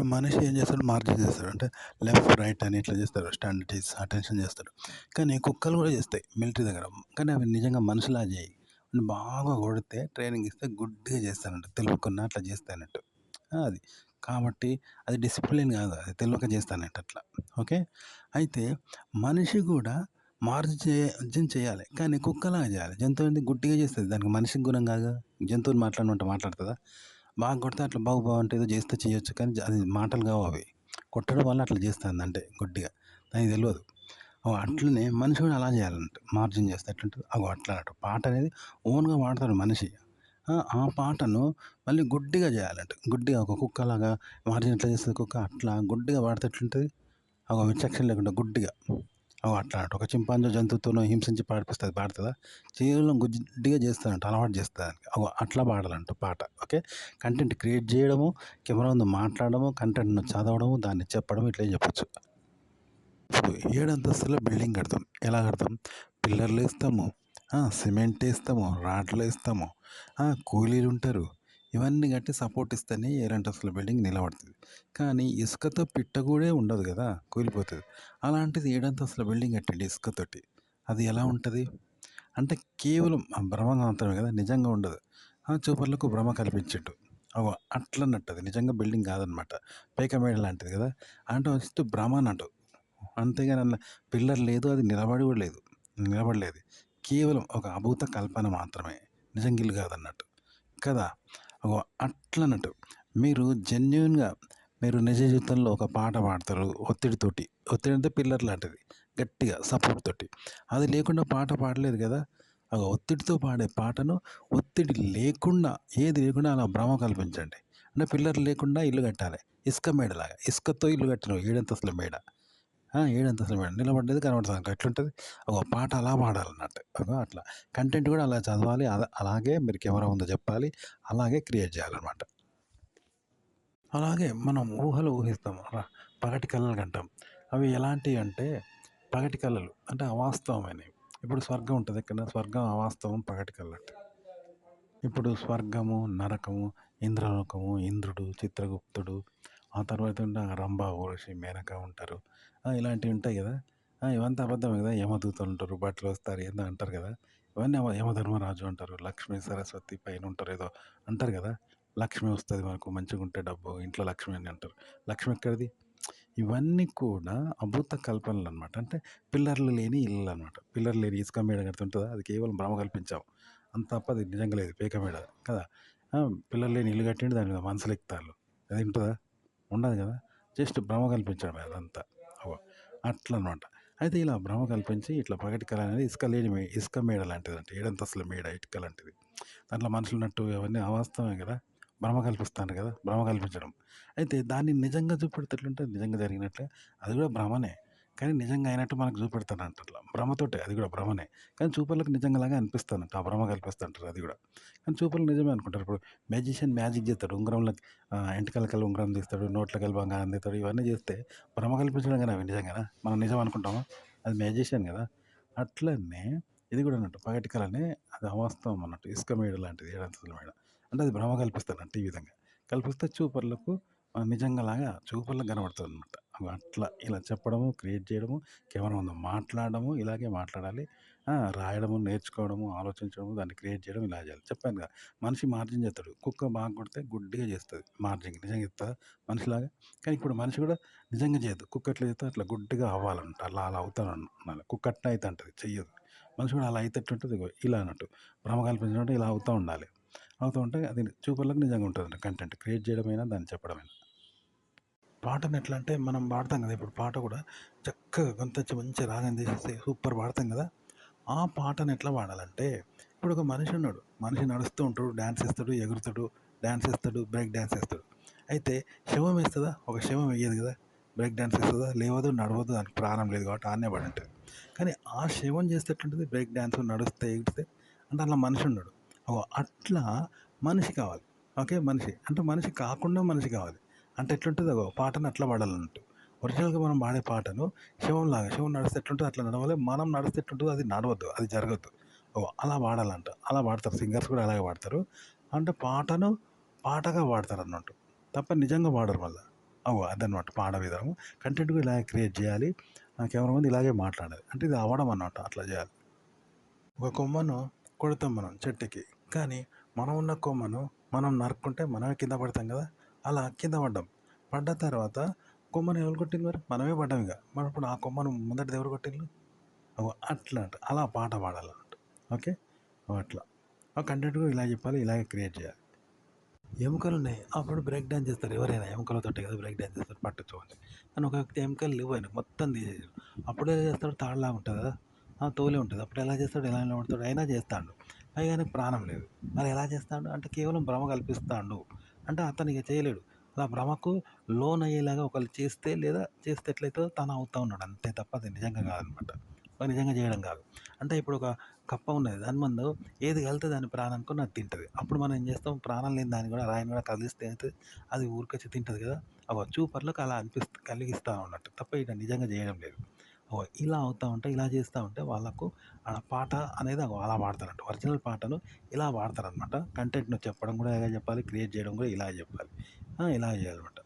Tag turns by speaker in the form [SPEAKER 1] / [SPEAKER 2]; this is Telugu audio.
[SPEAKER 1] ఇప్పుడు మనిషి ఏం చేస్తాడు మార్జిన్ చేస్తాడు. అంటే లెఫ్ట్, రైట్ అని ఇట్లా చేస్తాడు. స్టాండిటీస్, అటెన్షన్ చేస్తాడు. కానీ కుక్కలు కూడా చేస్తాయి మిలిటరీ దగ్గర. కానీ అవి నిజంగా మనిషిలా చేయయి. బాగా కొడితే ట్రైనింగ్ ఇస్తే గుడ్డిగా చేస్తానంట. తెలియకున్నా అట్లా చేస్తానట్టు. అది. కాబట్టి అది డిసిప్లిన్ కాదు. అది తెలియక చేస్తానట్టు అట్లా. ఓకే. అయితే మనిషి కూడా మార్జిన్ చేయాలి. కానీ కుక్కలాగా చేయాలి. జంతువు ఏంది గుడ్డిగా చేస్తుంది. దానికి మనిషికి గుణం కాదుగా. జంతువుని మాట్లాడమంటే మాట్లాడుతుందా? బాగా కొడితే అట్లా బాగు బాగు అంటే ఏదో చేస్తే చేయొచ్చు. కానీ అది మాటలు కావు అవి. కొట్టడం వల్ల అట్లా చేస్తుంది అంటే గుడ్డిగా. దానికి తెలియదు. అట్లనే మనిషి కూడా అలా చేయాలంట. మార్జిన్ చేస్తే ఎట్లుంటుంది అట్లా అన్నట్టు. పాట అనేది ఓన్గా వాడతాడు మనిషి. ఆ పాటను మళ్ళీ గుడ్డిగా చేయాలంట. గుడ్డిగా ఒక కుక్కలాగా మార్జిన్ ఎట్లా చేస్తుంది కుక్క అట్లా గుడ్డిగా వాడితే ఎట్లుంటుంది. విచక్షణ లేకుండా గుడ్డిగా అట్లా అన్నట్టు. ఒక చింపాంజీ జంతువుతోనో హింసించి పాడిపిస్తుంది పాడుతుందా? కేవలం గుడ్డిగా చేస్తానంట. అలవాటు చేస్తానికి అట్లా పాడాలంట పాట. ఓకే. కంటెంట్ క్రియేట్ చేయడము, కెమెరా ముందు మాట్లాడడము, కంటెంట్ను చదవడము, దాన్ని చెప్పడం ఇట్లా చెప్పొచ్చు. ఇప్పుడు 7 అంతస్తుల బిల్డింగ్ కడతాం. ఎలా కడతాం? పిల్లర్లు వేస్తాము, సిమెంట్ వేస్తాము, రాడ్లు వేస్తాము, కూలీలు ఉంటారు. ఇవన్నీ కట్టి సపోర్ట్ ఇస్తేనే 7 అంతస్తుల బిల్డింగ్ నిలబడుతుంది. కానీ ఇసుకతో పిట్టగూడే ఉండదు కదా, కూలిపోతుంది. అలాంటిది 7 అంతస్తుల బిల్డింగ్ కట్టండి ఇసుకతోటి. అది ఎలా ఉంటుంది? అంటే కేవలం భ్రమ మాత్రమే కదా, నిజంగా ఉండదు. చూపర్లకు భ్రమ కల్పించిండు. అట్లన్నట్టు అది నిజంగా బిల్డింగ్ కాదనమాట. పేకమేడ లాంటిది కదా. అంటే ఫస్ట్ భ్రమ అన్నట్టు. అంతేగాని అందులో పిల్లర్ లేదు, అది నిలబడి కూడా లేదు, నిలబడలేదు. కేవలం ఒక అభూత కల్పన మాత్రమే, నిజంగా ఇల్లు కాదన్నట్టు కదా. అట్లన్నట్టు మీరు జెన్యున్గా మీరు నిజ జీవితంలో ఒక పాట పాడతారు ఒత్తిడితోటి. ఒత్తిడి అంటే పిల్లర్ లాంటిది, గట్టిగా సపోర్ట్ తోటి. అది లేకుండా పాట పాడలేదు కదా. ఒత్తిడితో పాడే పాటను ఒత్తిడి లేకుండా, ఏది లేకుండా అలా భ్రమ కల్పించండి. అంటే పిల్లర్ లేకుండా ఇల్లు కట్టాలి. ఇసుక మేడలాగా, ఇసుకతో ఇల్లు కట్టిన 7 అంతస్తుల మేడ. 7 అంతస్తుల మేడ నిలబడ్డది కనబడుతుంది. ఎట్లుంటుంది? పాట అలా పాడాలన్నట్టు. అట్లా కంటెంట్ కూడా అలా చదవాలి. అలాగే మీరు కెమెరా ముందు చెప్పాలి. అలాగే క్రియేట్ చేయాలన్నమాట. అలాగే మనం ఊహలు ఊహిస్తాం. పగటి కలలు కంటాం. అవి ఎలాంటివి అంటే పగటి కలలు అంటే అవాస్తవమైనవి. ఇప్పుడు స్వర్గం ఉంటుంది ఎక్కడ, స్వర్గం అవాస్తవం, పగటి కళ అంటే. ఇప్పుడు స్వర్గము, నరకము, ఇంద్రలోకము, ఇంద్రుడు, చిత్రగుప్తుడు, ఆ తర్వాత రంభ, ఊర్వశి, మేనక ఉంటారు. ఇలాంటివి ఉంటాయి కదా. ఇవంతా అబద్ధమే కదా. యమదూతలు ఉంటారు, బట్టలు వస్తారు ఏందో అంటారు కదా. ఇవన్నీ యమధర్మరాజు అంటారు, లక్ష్మీ సరస్వతి పైన ఉంటారు ఏదో అంటారు కదా. లక్ష్మి వస్తుంది మనకు, మంచిగా ఉంటే డబ్బు, ఇంట్లో లక్ష్మి అని అంటారు. లక్ష్మి ఎక్కడిది? ఇవన్నీ కూడా అభూత కల్పనలు అనమాట. అంటే పిల్లర్లు లేని ఇల్లు అనమాట. పిల్లర్ లేని ఇసుక మేడ కడుతుంటుందా? అది కేవలం భ్రమ కల్పించాం. అంత తప్ప అది నిజంగా లేదు, పేక మేడ కదా. పిల్లర్ లేని ఇల్లు కట్టిండి, దాని మీద మనుషులు ఎక్కుతారు. అది ఉంటుందా? ఉండదు కదా. జస్ట్ భ్రమ కల్పించడమే అదంతా. అట్లా అనమాట. అయితే ఇలా భ్రమ కల్పించి ఇట్లా పగటి కళ అనేది ఇసుక మేడ లాంటిది అంటే 7 అంతస్తుల మేడ ఇటుక లాంటిది. దాంట్లో మనుషులు ఉన్నట్టు అవన్నీ అవాస్తవమే కదా. భ్రమ కల్పిస్తాను కదా, భ్రమ కల్పించడం. అయితే దాన్ని నిజంగా చూపెడితే ఎట్లుంటుంది? నిజంగా జరిగినట్లే అది కూడా భ్రమనే. కానీ నిజంగా అయినట్టు మనకు చూపెడతానంట అట్లా. భ్రమతోటే, అది కూడా భ్రమనే. కానీ చూపర్లకు నిజంగాలాగా అనిపిస్తానంట. ఆ భ్రమ కల్పిస్తుంటారు అది కూడా. కానీ చూపర్లు నిజమే అనుకుంటారు. ఇప్పుడు మ్యాజిషియన్ మ్యాజిక్ చేస్తాడు. ఉంగరంలోకి ఎంటికలకెళ్ళి ఉంగరం తీస్తాడు, నోట్లోకెళ్ళి బంగారం తీస్తాడు. ఇవన్నీ చేస్తే భ్రమ కల్పించడం కానీ అవి నిజంగానా? మనం నిజం అనుకుంటామా? అది మ్యాజిషియన్ కదా. అట్లనే ఇది కూడా అన్నట్టు పగటి కళనే, అది అవాస్తవం అన్నట్టు. ఇసుక మేడ లాంటిది, 7 అంతస్తుల మేడ. అంటే అది భ్రమ కల్పిస్తానంట ఈ విధంగా. కల్పిస్తే చూపర్లకు నిజంగాలాగా చూపర్లకు కనబడుతుందనమాట. అట్లా ఇలా చెప్పడము, క్రియేట్ చేయడము, కెమెరా ముందు మాట్లాడడము, ఇలాగే మాట్లాడాలి. రాయడము, నేర్చుకోవడము, ఆలోచించడము, దాన్ని క్రియేట్ చేయడం ఇలా చేయాలి. చెప్పాను కదా. మనిషి మార్జిన్ చేస్తాడు. కుక్క బాగా కొడితే గుడ్డిగా చేస్తుంది మార్జిన్. నిజంగా చెప్తుందా మనిషిలాగా? కానీ ఇప్పుడు మనిషి కూడా నిజంగా చేయదు. కుక్క ఎట్లా చేస్తే అట్లా గుడ్డిగా అవ్వాలంట. అలా అలా అవుతాను అన్నాను. కుక్క అట్లా అయితే అంటది, చెయ్యదు. మనిషి కూడా అలా అయితే ఎట్లుంటుంది? ఇలా అన్నట్టు భ్రమ కల్పించినట్టు ఇలా అవుతూ ఉండాలి. అవుతూ ఉంటే అది చూపర్లకు నిజంగా ఉంటుందండి. కంటెంట్ క్రియేట్ చేయడమైనా, దాన్ని చెప్పడమైనా. పాటను ఎట్లా అంటే మనం పాడతాం కదా. ఇప్పుడు పాట కూడా చక్కగా గొంతు మంచి రాగం తీసేస్తే సూపర్ పాడతాం కదా. ఆ పాటను ఎట్లా పాడాలంటే, ఇప్పుడు ఒక మనిషి ఉన్నాడు. మనిషి నడుస్తూ ఉంటాడు, డ్యాన్స్ వేస్తాడు, ఎగురుతాడు, డ్యాన్స్ వేస్తాడు, బ్రేక్ డ్యాన్స్ వేస్తాడు. అయితే శవం వేస్తుందా? ఒక శవం వేయదు కదా. బ్రేక్ డాన్స్ వేస్తుందా? లేవదు, నడవదు, దానికి ప్రాణం లేదు కాబట్టి ఆడనే పడి ఉంటుంది. కానీ ఆ శవం చేస్తే ఎట్లుంటుంది? బ్రేక్ డ్యాన్స్ నడుస్తే ఎగిరితే, అంటే అలా మనిషి ఉన్నాడు. అట్లా మనిషి కావాలి. ఓకే. మనిషి అంటే మనిషి కాకుండా మనిషి కావాలి. అంటే ఎట్లుంటుంది? పాటను అట్లా పాడాలన్నట్టు. ఒరిజినల్గా మనం పాడే పాటను శవంలాగా, శవం నడిస్తే ఎట్లుంటుందో అట్లా నడవాలి. మనం నడిస్తే ఎట్లుంటుందో అది నడవద్దు, అది జరగద్దు. అలా పాడాలంట. అలా పాడతారు సింగర్స్ కూడా అలాగే పాడతారు. అంటే పాటను పాటగా పాడతారు అన్నట్టు, తప్ప నిజంగా పాడరు మళ్ళీ. అదనమాట పాట విధానం. కంటెంట్ కూడా ఇలాగే క్రియేట్ చేయాలి. కెమెరా ముందు ఇలాగే మాట్లాడాలి. అంటే ఇది అవ్వడం అన్నమాట అట్లా చేయాలి. ఒక కొమ్మను కొడతాం మనం చెట్టుకి. కానీ మనం ఉన్న కొమ్మను మనం నరుక్కుంటే మనమే కింద పడతాం కదా! అలా కింద పడ్డాం. పడ్డ తర్వాత కొమ్మను ఎవరు కొట్టిండ్రు మరి? మనమే పడ్డాం ఇగ. మరప్పుడు ఆ కొమ్మను ముందటిది ఎవరు కొట్టిండ్రు? అట్లా అంట. అలా పాట పాడాలన్నట్టు. ఓకే. అట్లా. ఆ కంటెంట్ కూడా ఇలా చెప్పాలి. ఇలాగే క్రియేట్ చేయాలి. ఎముకలున్నాయి. అప్పుడు బ్రేక్ డాన్స్ చేస్తారు ఎవరైనా. ఎముకలతోటే కదా బ్రేక్ డాన్స్ చేస్తారు పట్టుచోని. కానీ ఒక వ్యక్తి ఎముకలు లేవు ఆయనకు మొత్తం తీసేసారు. అప్పుడేం చేస్తాడు తాడులాగా ఉంటది కదా! తోలే ఉంటది. అప్పుడు ఎలా చేస్తాడు? ఎలా నిలబడతాడు? అయినా చేస్తాండు. పైగా ఆయనకు ప్రాణం లేదు. మరి ఎలా చేస్తాండు? అంటే కేవలం భ్రమ కల్పిస్తాండు. అంటే అతను ఇక చేయలేడు. అలా భ్రమకు లోనయ్యేలాగా ఒకళ్ళు చేస్తే లేదా చేస్తే ఎట్లయితదో తను అవుతా ఉన్నాడు. అంతే తప్ప అది నిజంగా కాదనమాట. నిజంగా చేయడం కాదు. అంటే ఇప్పుడు ఒక కప్ప ఉన్నది. దాని ముందు ఏది కలితే దాని ప్రాణానికో అది తింటది. అప్పుడు మనం ఏం చేస్తాం? ప్రాణం లేని దాన్ని కూడా రాయిని కూడా కదిలిస్తే ఏమైతది? అది ఊరికొచ్చి తింటది కదా! చూపర్లకు అలా కలిగిస్తా ఉన్నట్టు. తప్ప ఈడ నిజంగా చేయడం లేదు. ఇలా అవుతా ఉంటే, ఇలా చేస్తా ఉంటే వాళ్ళకు పాట అనేది అలా వాడతారంట. ఒరిజినల్ పాటను ఇలా వాడతారనమాట. కంటెంట్‌ను చెప్పడం కూడా ఇలాగే చెప్పాలి. క్రియేట్ చేయడం కూడా ఇలాగే చెప్పాలి. ఇలా చేయాలన్నమాట.